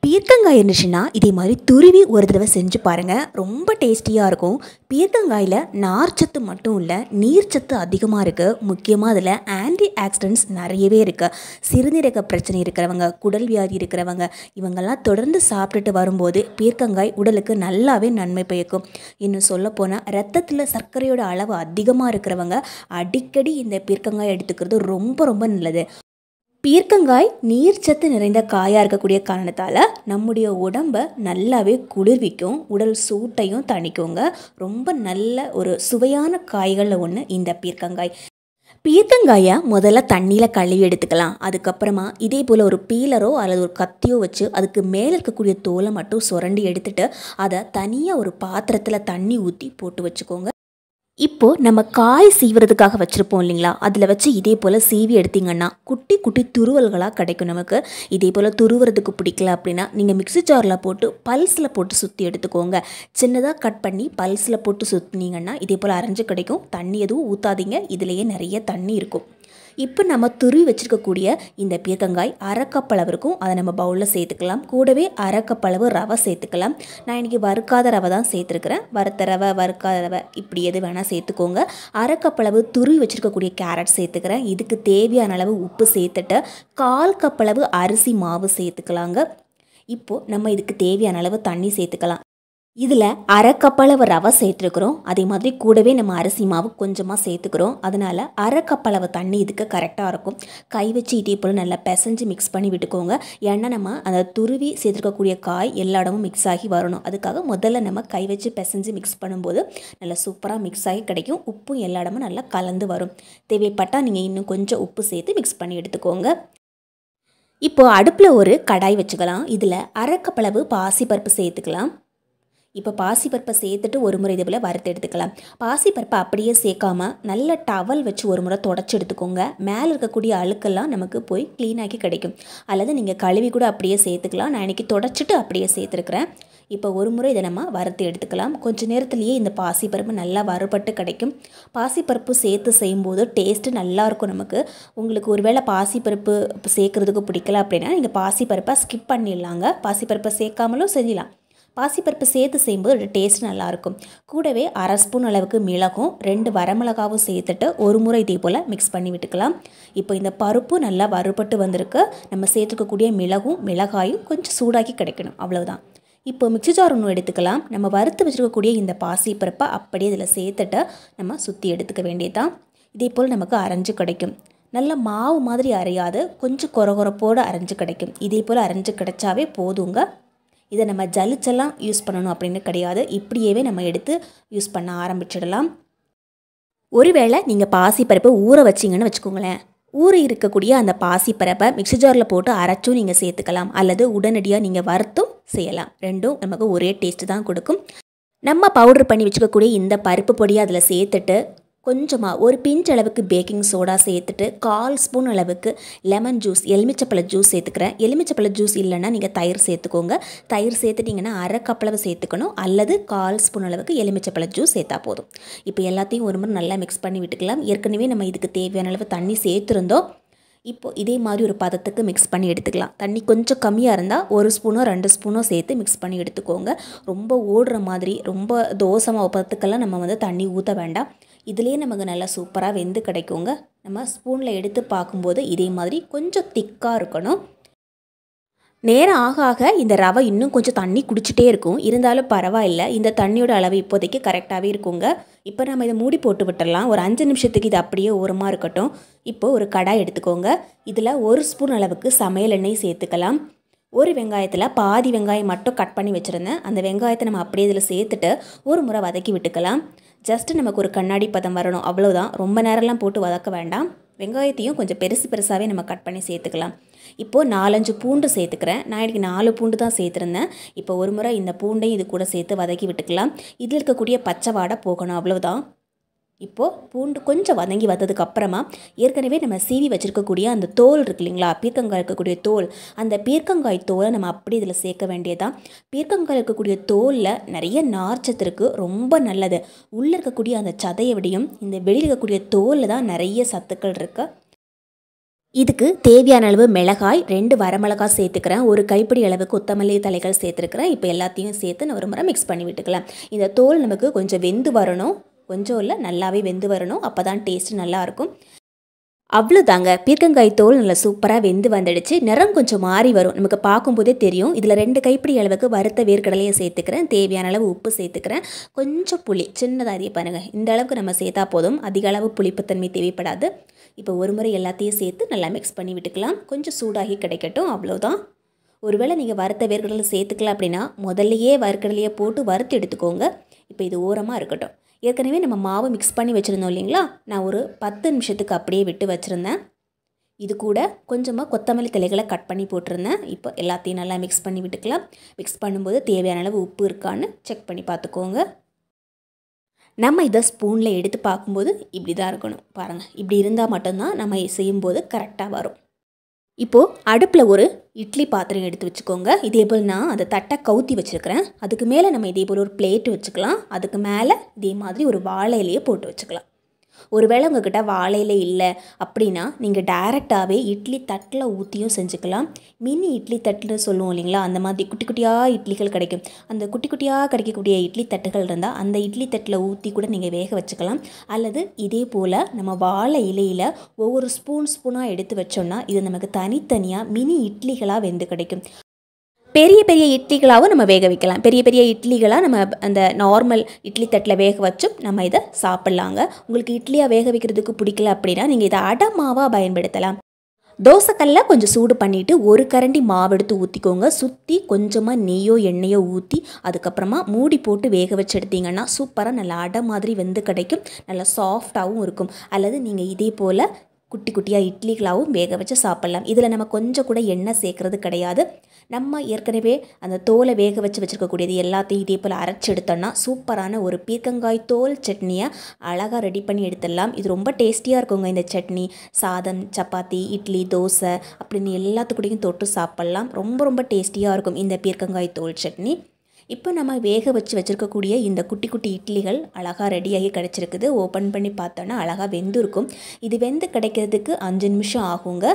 பீர்க்கங்காய் இருந்துச்சுன்னா இதே மாதிரி துருவி ஒரு தடவை செஞ்சு பாருங்கள். ரொம்ப டேஸ்டியாக இருக்கும். பீர்க்கங்காயில் நார்ச்சத்து மட்டும் இல்லை, நீர்ச்சத்து அதிகமாக இருக்குது. முக்கியமாக அதில் ஆன்டி ஆக்சிடென்ட்ஸ் நிறையவே இருக்குது. சிறுநீரக பிரச்சனை இருக்கிறவங்க, குடல் வியாதி இருக்கிறவங்க, இவங்கெல்லாம் தொடர்ந்து சாப்பிட்டுட்டு வரும்போது பீர்க்கங்காய் உடலுக்கு நல்லாவே நன்மை பயக்கும். இன்னும் சொல்லப்போனால் ரத்தத்தில் சர்க்கரையோட அளவு அதிகமாக இருக்கிறவங்க அடிக்கடி இந்த பீர்க்கங்காய் எடுத்துக்கிறது ரொம்ப ரொம்ப நல்லது. பீர்க்கங்காய் நீர்ச்சத்து நிறைந்த காயாக இருக்கக்கூடிய காரணத்தால் நம்முடைய உடம்பை நல்லாவே குளிர்விக்கும், உடல் சூட்டையும் தணிக்குங்க. ரொம்ப நல்ல ஒரு சுவையான காய்களில் ஒன்று இந்த பீர்க்கங்காய். பீர்க்கங்காயை முதல்ல தண்ணியில் கழுவி எடுத்துக்கலாம். அதுக்கப்புறமா இதே போல் ஒரு பீலரோ அல்லது ஒரு கத்தியோ வச்சு அதுக்கு மேலே இருக்கக்கூடிய தோலை மட்டும் சுரண்டி எடுத்துட்டு அதை தனியாக ஒரு பாத்திரத்தில் தண்ணி ஊற்றி போட்டு வச்சுக்கோங்க. இப்போது நம்ம காய் சீவுறதுக்காக வச்சுருப்போம் இல்லைங்களா, அதில் வச்சு இதே போல் சீவி எடுத்திங்கன்னா குட்டி குட்டி துருவல்களாக கிடைக்கும் நமக்கு. இதே போல் துருவுறதுக்கு பிடிக்கல அப்படின்னா நீங்கள் மிக்ஸி ஜாரில் போட்டு பல்ஸில் போட்டு சுற்றி எடுத்துக்கோங்க. சின்னதாக கட் பண்ணி பல்ஸில் போட்டு சுற்றினீங்கன்னா இதே போல் அரைஞ்சு கிடைக்கும். தண்ணி எதுவும் ஊற்றாதீங்க, இதுலேயே நிறைய தண்ணி இருக்கும். இப்போ நம்ம துருவி வச்சுருக்கக்கூடிய இந்த பீர்க்கங்காய் அரைக்கப்பளவு இருக்கும், அதை நம்ம பவுலில் சேர்த்துக்கலாம். கூடவே அரைக்கப்பளவு ரவை சேர்த்துக்கலாம். நான் இன்றைக்கி வறுக்காத ரவை தான் சேர்த்துருக்கிறேன். வறுத்த ரவை, வறுக்காத ரவை இப்படி எது வேணால் சேர்த்துக்கோங்க. அரைக்கப்பளவு துருவி வச்சுருக்கக்கூடிய கேரட் சேர்த்துக்கிறேன். இதுக்கு தேவையான அளவு உப்பு சேர்த்துட்டு 1/4 கப்பளவு அரிசி மாவு சேர்த்துக்கலாங்க. இப்போது நம்ம இதுக்கு தேவையான அளவு தண்ணி சேர்த்துக்கலாம். இதில் அரைக்கப்பளவு ரவை சேர்த்துருக்குறோம், அதே மாதிரி கூடவே நம்ம அரிசி மாவு கொஞ்சமாக சேர்த்துக்கிறோம். அதனால் அரைக்கப்பளவு தண்ணி இதுக்கு கரெக்டாக இருக்கும். கை வச்சு இதே போல் நல்லா பிசைஞ்சு மிக்ஸ் பண்ணி விட்டுக்கோங்க. ஏன்னா நம்ம அந்த துருவி சேர்த்துருக்கக்கூடிய காய் எல்லா இடமும் மிக்ஸ் ஆகி வரணும். அதுக்காக முதல்ல நம்ம கை வச்சு பிசைஞ்சு மிக்ஸ் பண்ணும்போது நல்லா சூப்பராக மிக்ஸ் ஆகி கிடைக்கும். உப்பும் எல்லா இடமும் நல்லா கலந்து வரும். தேவைப்பட்டால் நீங்கள் இன்னும் கொஞ்சம் உப்பு சேர்த்து மிக்ஸ் பண்ணி எடுத்துக்கோங்க. இப்போது அடுப்பில் ஒரு கடாய் வச்சுக்கலாம். இதில் அரைக்கப்பளவு பாசிப்பருப்பு சேர்த்துக்கலாம். இப்போ பாசிப்பருப்பை சேர்த்துட்டு ஒரு முறை இதே போல் வறுத்து எடுத்துக்கலாம். பாசிப்பருப்பை அப்படியே சேர்க்காம நல்ல டவல் வச்சு ஒரு முறை தொடச்சி எடுத்துக்கோங்க. மேலே இருக்கக்கூடிய அழுக்கெல்லாம் நமக்கு போய் க்ளீனாக்கி கிடைக்கும். அல்லது நீங்கள் கழுவி கூட அப்படியே சேர்த்துக்கலாம். நான் இன்றைக்கி தொடச்சிட்டு அப்படியே சேர்த்துருக்குறேன். இப்போ ஒரு முறை இதை நம்ம வறுத்து எடுத்துக்கலாம். கொஞ்சம் நேரத்துலேயே இந்த பாசிப்பருப்பு நல்லா வறுபட்டு கிடைக்கும். பாசிப்பருப்பு சேர்த்து செய்யும்போது டேஸ்ட்டு நல்லாயிருக்கும் நமக்கு. உங்களுக்கு ஒருவேளை பாசிப்பருப்பு சேர்க்குறதுக்கு பிடிக்கல அப்படின்னா நீங்கள் பாசிப்பருப்பை ஸ்கிப் பண்ணிடலாங்க. பாசிப்பருப்பை சேர்க்காமலும் செஞ்சலாம். பாசிப்பருப்பு சேர்த்து செய்யும்போது டேஸ்ட் நல்லாயிருக்கும். கூடவே 1/2 ஸ்பூன் அளவுக்கு மிளகும் 2 வரமிளகாவும் சேர்த்துட்டு ஒரு முறை இதே போல் மிக்ஸ் பண்ணி விட்டுக்கலாம். இப்போ இந்த பருப்பு நல்லா வறுபட்டு வந்திருக்கு. நம்ம சேர்த்துக்கக்கூடிய மிளகும் மிளகாயும் கொஞ்சம் சூடாக்கி கிடைக்கணும், அவ்வளவுதான். இப்போ மிக்ஸி ஜார் ஒன்று எடுத்துக்கலாம். நம்ம வறுத்து வச்சுருக்கக்கூடிய இந்த பாசிப்பருப்பை அப்படியே இதில் சேர்த்துட்டு நம்ம சுற்றி எடுத்துக்க வேண்டியதுதான். இதே போல் நமக்கு அரைஞ்சு கிடைக்கும். நல்ல மாவு மாதிரி அரையாது, கொஞ்சம் கொரகொரப்போடு அரைஞ்சு கிடைக்கும். இதே போல் அரைஞ்சு கிடைச்சாவே போதுங்க. இதை நம்ம ஜலிச்செல்லாம் யூஸ் பண்ணணும் அப்படின்னு கிடையாது. இப்படியே நம்ம எடுத்து யூஸ் பண்ண ஆரம்பிச்சிடலாம். ஒருவேளை நீங்கள் பாசிப்பருப்பை ஊற வச்சிங்கன்னு வச்சுக்கோங்களேன், ஊற இருக்கக்கூடிய அந்த பாசிப்பருப்பை மிக்ஸி ஜாரில் போட்டு அரைச்சும் நீங்கள் சேர்த்துக்கலாம். அல்லது உடனடியாக நீங்கள் வறுத்தும் செய்யலாம். ரெண்டும் நமக்கு ஒரே டேஸ்ட்டு தான் கொடுக்கும். நம்ம பவுடர் பண்ணி வச்சுக்கக்கூடிய இந்த பருப்பு பொடியை அதில் சேர்த்துட்டு கொஞ்சமாக ஒரு பிஞ்ச் அளவுக்கு பேக்கிங் சோடா சேர்த்துட்டு 1/4 ஸ்பூன் அளவுக்கு லெமன் ஜூஸ், எலுமிச்சப்பழ ஜூஸ் சேர்த்துக்கிறேன். எலுமிச்சப்பழ ஜூஸ் இல்லைன்னா நீங்கள் தயிர் சேர்த்துக்கோங்க. தயிர் சேர்த்துட்டிங்கன்னா அரை கப்பளவு சேர்த்துக்கணும், அல்லது 1/4 ஸ்பூன் அளவுக்கு எலுமிச்சப்பழ ஜூஸ் சேர்த்தா போதும். இப்போ எல்லாத்தையும் ஒரு முறை நல்லா மிக்ஸ் பண்ணி விட்டுக்கலாம். ஏற்கனவே நம்ம இதுக்கு தேவையான அளவு தண்ணி சேர்த்துருந்தோம். இப்போது இதே மாதிரி ஒரு பதத்துக்கு மிக்ஸ் பண்ணி எடுத்துக்கலாம். தண்ணி கொஞ்சம் கம்மியாக இருந்தால் 1 ஸ்பூனோ 2 ஸ்பூனோ சேர்த்து மிக்ஸ் பண்ணி எடுத்துக்கோங்க. ரொம்ப ஓடுற மாதிரி ரொம்ப தோசை பதத்துக்கெல்லாம் நம்ம தண்ணி ஊற்ற வேண்டாம். இதுலேயே நமக்கு நல்லா சூப்பராக வெந்து கிடைக்குங்க. நம்ம ஸ்பூனில் எடுத்து பார்க்கும்போது இதே மாதிரி கொஞ்சம் திக்காக இருக்கணும். நேரம் ஆக ஆக இந்த ரவை இன்னும் கொஞ்சம் தண்ணி குடிச்சிட்டே இருக்கும். இருந்தாலும் பரவாயில்லை, இந்த தண்ணியோட அளவு இப்போதைக்கு கரெக்டாகவே இருக்குங்க. இப்போ நம்ம இதை மூடி போட்டு விட்டுடலாம். ஒரு 5 நிமிஷத்துக்கு இது அப்படியே ஓரமாக இருக்கட்டும். இப்போது ஒரு கடாய் எடுத்துக்கோங்க. இதில் 1 ஸ்பூன் அளவுக்கு சமையல் எண்ணெய் சேர்த்துக்கலாம். ஒரு வெங்காயத்தில் பாதி வெங்காயம் மட்டும் கட் பண்ணி வச்சுருந்தேன். அந்த வெங்காயத்தை நம்ம அப்படியே இதில் சேர்த்துட்டு ஒரு முறை வதக்கி விட்டுக்கலாம். ஜஸ்ட்டு நமக்கு ஒரு கண்ணாடி பதம் வரணும், அவ்வளோதான். ரொம்ப நேரம்லாம் போட்டு வதக்க வேண்டாம். வெங்காயத்தையும் கொஞ்சம் பெருசாகவே நம்ம கட் பண்ணி சேர்த்துக்கலாம். இப்போது 4-5 பூண்டு சேர்த்துக்கிறேன். நான் இன்றைக்கி 4 பூண்டு தான் சேர்த்துருந்தேன். இப்போ ஒரு முறை இந்த பூண்டையும் இது கூட சேர்த்து வதக்கி விட்டுக்கலாம். இதில் இருக்கக்கூடிய பச்சை வாடை போகணும், அவ்வளோதான். இப்போது பூண்டு கொஞ்சம் வதங்கி வந்ததுக்கப்புறமா ஏற்கனவே நம்ம சீவி வச்சுருக்கக்கூடிய அந்த தோல் இருக்கு இல்லைங்களா, பீர்க்கங்காய் இருக்கக்கூடிய தோல், அந்த பீர்க்கங்காய் தோலை நம்ம அப்படி இதில் சேர்க்க வேண்டியதான். பீர்க்கங்காய் இருக்கக்கூடிய தோலில் நிறைய நார்ச்சத்து இருக்குது, ரொம்ப நல்லது. உள்ளே இருக்கக்கூடிய அந்த சதையை விடையும் இந்த வெளியில் இருக்கக்கூடிய தோலில் தான் நிறைய சத்துக்கள் இருக்குது. இதுக்கு தேவையான அளவு மிளகாய், 2 வரமிளகாய் சேர்த்துக்கிறேன். ஒரு கைப்பிடி அளவு கொத்தமல்லி தலைகள் சேர்த்துருக்கிறேன். இப்போ எல்லாத்தையும் சேர்த்து நான் ஒரு முறை மிக்ஸ் பண்ணி விட்டுக்கலாம். இந்த தோல் நமக்கு கொஞ்சம் வெந்து வரணும், கொஞ்சம் இல்லை நல்லாவே வெந்து வரணும். அப்போ தான் டேஸ்ட்டு நல்லாயிருக்கும். அவ்வளோதாங்க, பீர்க்கங்காய் தோல் நல்லா சூப்பராக வெந்து வந்துடுச்சு. நிறம் கொஞ்சம் மாறி வரும், நமக்கு பார்க்கும்போதே தெரியும். இதில் 2 கைப்பிடி அளவுக்கு வறுத்த வேர்க்கடலையை சேர்த்துக்கிறேன். தேவையான அளவு உப்பு சேர்த்துக்கிறேன். கொஞ்சம் புளி சின்னதாக அதிக பாருங்கள், இந்த அளவுக்கு நம்ம சேர்த்தா போதும், அதிக அளவு புளிப்புத்தன்மை தேவைப்படாது. இப்போ ஒரு முறை எல்லாத்தையும் சேர்த்து நல்லா மிக்ஸ் பண்ணி விட்டுக்கலாம். கொஞ்சம் சூடாகி கிடைக்கட்டும், அவ்வளோதான். ஒருவேளை நீங்கள் வறுத்த வேர்க்கடலை சேர்த்துக்கலாம் அப்படின்னா முதல்லையே வேர்க்கடலையை போட்டு வறுத்து எடுத்துக்கோங்க. இப்போ இது ஓரமாக இருக்கட்டும். ஏற்கனவே நம்ம மாவு மிக்ஸ் பண்ணி வச்சுருந்தோம் இல்லைங்களா, நான் ஒரு 10 நிமிஷத்துக்கு அப்படியே விட்டு வச்சுருந்தேன். இது கூட கொஞ்சமாக கொத்தமல்லி தலைகளை கட் பண்ணி போட்டிருந்தேன். இப்போ எல்லாத்தையும் நல்லா மிக்ஸ் பண்ணி விட்டுக்கலாம். மிக்ஸ் பண்ணும்போது தேவையான அளவு உப்பு இருக்கான்னு செக் பண்ணி பார்த்துக்கோங்க. நம்ம இதை ஸ்பூனில் எடுத்து பார்க்கும்போது இப்படி தான் இருக்கணும் பாருங்கள். இப்படி இருந்தால் மட்டும்தான் நம்ம செய்யும்போது கரெக்டாக வரும். இப்போது அடுப்பில் ஒரு இட்லி பாத்திரம் எடுத்து வச்சுக்கோங்க. இதே போல் நான் அதை தட்டை கவுத்தி வச்சுருக்கிறேன். அதுக்கு மேலே நம்ம இதே போல் ஒரு பிளேட்டு வச்சுக்கலாம். அதுக்கு மேலே இதே மாதிரி ஒரு வாழை இலையை போட்டு வச்சுக்கலாம். ஒருவேளை உங்கள்கிட்ட வாழை இலை இல்லை அப்படின்னா நீங்கள் டைரெக்டாகவே இட்லி தட்டில் ஊற்றியும் செஞ்சுக்கலாம். மினி இட்லி தட்டுன்னு சொல்லுவோம் இல்லைங்களா, அந்த மாதிரி குட்டி குட்டியாக இட்லிகள் கிடைக்கும். அந்த குட்டி குட்டியாக கிடைக்கக்கூடிய இட்லி தட்டுகள் இருந்தால் அந்த இட்லி தட்டில் ஊற்றி கூட நீங்கள் வேக வச்சுக்கலாம். அல்லது இதே போல் நம்ம வாழை இலையில் ஒவ்வொரு ஸ்பூனாக எடுத்து வச்சோன்னா இது நமக்கு தனித்தனியாக மினி இட்லிகளாக வெந்து கிடைக்கும். பெரிய பெரிய இட்லிகளாகவும் நம்ம வேக வைக்கலாம். பெரிய பெரிய இட்லிகளாக நம்ம அந்த நார்மல் இட்லி தட்டில் வேக வச்சும் நம்ம இதை சாப்பிட்லாங்க. உங்களுக்கு இட்லியாக வேக வைக்கிறதுக்கு பிடிக்கல அப்படின்னா நீங்கள் இதை அடை மாவாக பயன்படுத்தலாம். தோசைக்கல்ல கொஞ்சம் சூடு பண்ணிவிட்டு ஒரு கரண்டி மாவு எடுத்து ஊற்றிக்கோங்க. சுற்றி கொஞ்சமாக நெய்யோ எண்ணெயோ ஊற்றி அதுக்கப்புறமா மூடி போட்டு வேக வச்சு எடுத்திங்கன்னா சூப்பராக நல்லா அடை மாதிரி வெந்து கிடைக்கும். நல்லா சாஃப்டாகவும் இருக்கும். அல்லது நீங்கள் இதே போல் குட்டி குட்டியாக இட்லிகளாகவும் வேக வச்சு சாப்பிட்லாம். இதில் நம்ம கொஞ்சம் கூட எண்ணெய் சேர்க்குறது கிடையாது. நம்ம ஏற்கனவே அந்த தோலை வேக வச்சு வச்சுருக்கக்கூடியது எல்லாத்தையும் இதே போல் அரைச்சி எடுத்தோன்னா சூப்பரான ஒரு பீர்க்கங்காய் தோல் சட்னியை அழகாக ரெடி பண்ணி எடுத்துடலாம். இது ரொம்ப டேஸ்டியாக இருக்குங்க. இந்த சட்னி சாதம், சப்பாத்தி, இட்லி, தோசை அப்படின்னு எல்லாத்துக்கூடையும் தொட்டு சாப்பிட்லாம். ரொம்ப ரொம்ப டேஸ்டியாக இருக்கும் இந்த பீர்க்கங்காய் தோல் சட்னி. இப்போ நம்ம வேக வச்சு வச்சுருக்கக்கூடிய இந்த குட்டி குட்டி இட்லிகள் அழகாக ரெடியாகி கிடச்சிருக்குது. ஓப்பன் பண்ணி பார்த்தோன்னா அழகாக வெந்து இருக்கும். இது வெந்து கிடைக்கிறதுக்கு 5 நிமிஷம் ஆகுங்க.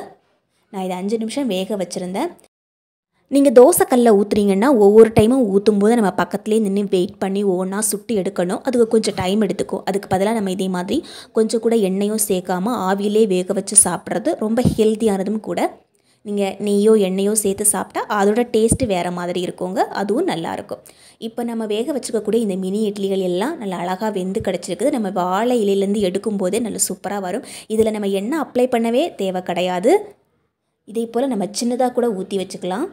நான் இதை 5 நிமிஷம் வேக வச்சுருந்தேன். நீங்கள் தோசைக்கல்ல ஊற்றுறீங்கன்னா ஒவ்வொரு டைமும் ஊற்றும்போது நம்ம பக்கத்துலேயே நின்று வெயிட் பண்ணி ஒவ்வொன்றா சுட்டு எடுக்கணும். அதுக்கு கொஞ்சம் டைம் எடுத்துக்கும். அதுக்கு பதிலாக நம்ம இதே மாதிரி கொஞ்சம் கூட எண்ணெயும் சேர்க்காமல் ஆவியிலே வேக வச்சு சாப்பிட்றது ரொம்ப ஹெல்த்தியானதும் கூட. நீங்கள் நெய்யோ எண்ணெயோ சேர்த்து சாப்பிட்டா அதோட டேஸ்ட்டு வேறு மாதிரி இருக்குங்க, அதுவும் நல்லாயிருக்கும். இப்போ நம்ம வேக வச்சுக்கக்கூடிய இந்த மினி இட்லிகள் எல்லாம் நல்லா அழகாக வெந்து கிடச்சிருக்குது. நம்ம வாழை இலையிலேருந்து எடுக்கும்போதே நல்லா சூப்பராக வரும். இதில் நம்ம எண்ணெய் அப்ளை பண்ணவே தேவை கிடையாது. இதே போல் நம்ம சின்னதாக கூட ஊற்றி வச்சுக்கலாம்.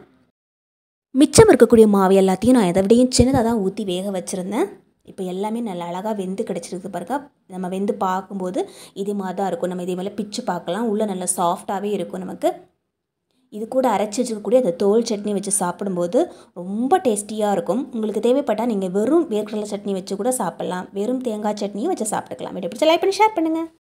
மிச்சம் இருக்கக்கூடிய மாவு எல்லாத்தையும் நான் எதை விடையும் சின்னதாக தான் ஊற்றி வேக வச்சுருந்தேன். இப்போ எல்லாமே நல்லா அழகாக வெந்து கிடச்சிருக்கு பாருங்க. நம்ம வெந்து பார்க்கும்போது இதே மாதிரி தான் இருக்கும். நம்ம இதே மாதிரி பிச்சு பார்க்கலாம். உள்ளே நல்லா சாஃப்டாகவே இருக்கும் நமக்கு. இது கூட அரைச்சி வச்சுக்கக்கூடிய அந்த தோல் சட்னி வச்சு சாப்பிடும்போது ரொம்ப டேஸ்டியாக இருக்கும். உங்களுக்கு தேவைப்பட்டால் நீங்கள் வெறும் வேர்க்கடலை சட்னி வச்சு கூட சாப்பிட்லாம். வெறும் தேங்காய் சட்னியும் வச்சு சாப்பிட்டுக்கலாம். வீடியோ பிடிச்ச லைக் பண்ணி ஷேர் பண்ணுங்கள்.